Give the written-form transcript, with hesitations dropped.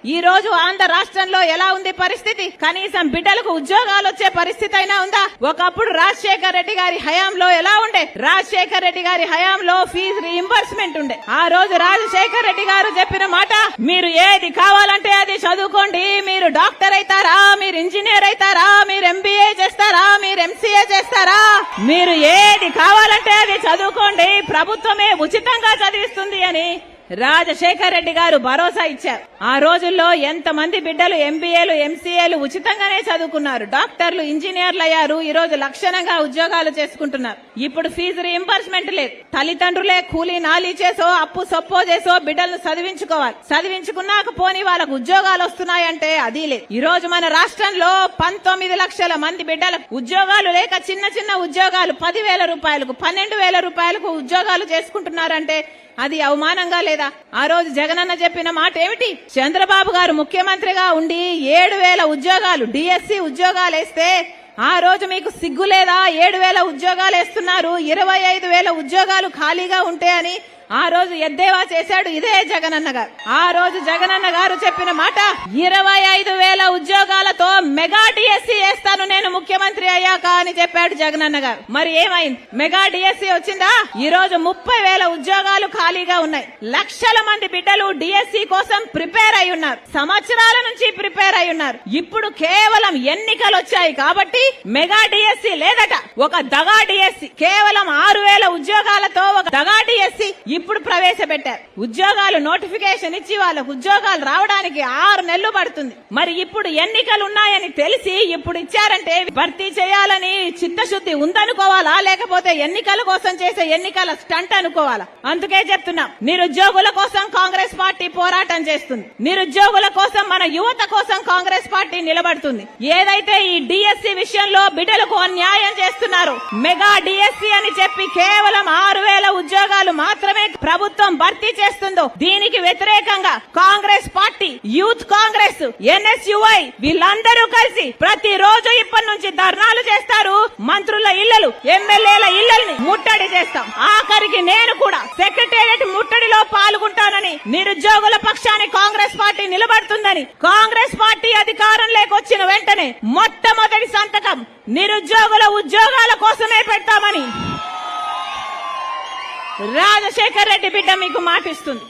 ఈ రోజు ఆంధ్ర రాష్ట్రంలో ఎలా ఉంది పరిస్థితి? కనీసం బిడ్డలకు ఉద్యోగాలు వచ్చే పరిస్థితి అయినా ఉందా? ఒకప్పుడు రాజశేఖర్ రెడ్డి గారి హయాంలో ఎలా ఉండే? రాజశేఖర్ రెడ్డి గారి హయాంలో ఫీజు రీయింబర్స్మెంట్ ఉండే. ఆ రోజు రాజశేఖర్ రెడ్డి గారు చెప్పిన మాట, మీరు ఏది కావాలంటే అది చదువుకోండి, మీరు డాక్టర్ అయితారా, మీరు ఇంజనీర్ అయితారా, మీరు ఎంబీఏ చేస్తారా, మీరు ఎంసీఏ చేస్తారా, మీరు ఏది కావాలంటే అది చదువుకోండి, ప్రభుత్వమే ఉచితంగా చదివిస్తుంది అని రాజశేఖర్ రెడ్డి గారు భరోసా ఇచ్చారు. ఆ రోజుల్లో ఎంతమంది బిడ్డలు ఎంబీఏలు ఎంసీఏలు ఉచితంగానే చదువుకున్నారు, డాక్టర్లు ఇంజనీర్లు అయ్యారు. ఈ రోజు లక్షణంగా ఉద్యోగాలు చేసుకుంటున్నారు. ఇప్పుడు ఫీజు రీయింబర్స్మెంట్ లేదు. తల్లిదండ్రులే కూలీ నాలీ చేసో అప్పు సొప్పో చేసో బిడ్డలను చదివించుకోవాలి. చదివించుకున్నాక పోనీ వాళ్ళకు ఉద్యోగాలు వస్తున్నాయంటే అది లేదు. ఈ రోజు మన రాష్ట్రంలో 19 లక్షల మంది బిడ్డలకు ఉద్యోగాలు లేక చిన్న చిన్న ఉద్యోగాలు 10,000 రూపాయలకు 12,000 రూపాయలకు ఉద్యోగాలు చేసుకుంటున్నారంటే అది అవమానంగా లేదా? ఆ రోజు జగనన్న చెప్పిన మాట ఏమిటి? చంద్రబాబు గారు ముఖ్యమంత్రిగా ఉండి 7,000 ఉద్యోగాలు డిఎస్సి ఉద్యోగాలు వేస్తే ఆ రోజు మీకు సిగ్గు లేదా? 7,000 ఉద్యోగాలు వేస్తున్నారు, 25,000 ఉద్యోగాలు ఖాళీగా ఉంటే అని ఆ రోజు ఎద్దేవా చేశాడు ఇదే జగనన్న గారు. ఆ రోజు జగనన్న గారు చెప్పిన మాట, 25,000 ఉద్యోగాలతో మెగా డిఎస్సి వేస్తాను నేను ముఖ్యమంత్రి అయ్యాక అని చెప్పాడు జగనన్న గారు. మరి ఏమైంది? మెగా డిఎస్సి వచ్చిందా? ఈ రోజు 30,000 ఉద్యోగాలు ఖాళీగా ఉన్నాయి. లక్షల మంది బిడ్డలు డిఎస్సి కోసం ప్రిపేర్ అయి ఉన్నారు, సంవత్సరాల నుంచి ప్రిపేర్ అయి ఉన్నారు. ఇప్పుడు కేవలం ఎన్నికలు వచ్చాయి కాబట్టి మెగా డిఎస్సి లేదట, ఒక దగా డిఎస్సి. కేవలం 6,000 ఉద్యోగాలతో ఒక దగా డిఎస్సి ఇప్పుడు ప్రవేశపెట్టారు. ఉద్యోగాలు నోటిఫికేషన్ ఇచ్చి వాళ్ళకు ఉద్యోగాలు రావడానికి 6 నెలలు పడుతుంది. మరి ఇప్పుడు ఎన్నికలు ఉన్నాయని తెలిసి ఇప్పుడు ఇచ్చారంటే భర్తీ చేయాలని చిత్తశుద్ధి ఉందనుకోవాలా, లేకపోతే ఎన్నికల కోసం చేసే ఎన్నికల స్టంట్ అనుకోవాలా? అందుకే చెప్తున్నాం, నిరుద్యోగుల కోసం కాంగ్రెస్ పార్టీ పోరాటం చేస్తుంది. నిరుద్యోగుల కోసం, మన యువత కోసం కాంగ్రెస్ పార్టీ నిలబడుతుంది. ఏదైతే ఈ డిఎస్సి విషయంలో బిడ్డలకు అన్యాయం చేస్తున్నారు, మెగా డిఎస్సి అని చెప్పి కేవలం 6,000 ఉద్యోగాలు మాత్రమే ప్రభుత్వం భర్తీ చేస్తుందో దీనికి వ్యతిరేకంగా Congress party, youth Congress, NSUI వీళ్ళందరూ కలిసి ప్రతిరోజు ఇప్పటి నుంచి ధర్నాలు చేస్తారు. మంత్రుల ఇళ్లలు, ఎమ్మెల్యేల ఇళ్లని ముట్టడి చేస్తాం. ఆఖరికి నేను కూడా సెక్రటేరియట్ ముట్టడిలో పాల్గొంటానని, నిరుద్యోగుల పక్షాన్ని కాంగ్రెస్ పార్టీ నిలబడుతుందని, కాంగ్రెస్ పార్టీ అధికారంలోకి వచ్చిన వెంటనే మొట్టమొదటి సంతకం నిరుద్యోగుల ఉద్యోగాల కోసమే పెడతామని రాజశేఖర్ రెడ్డి బిడ్డ మీకు మాటిస్తుంది.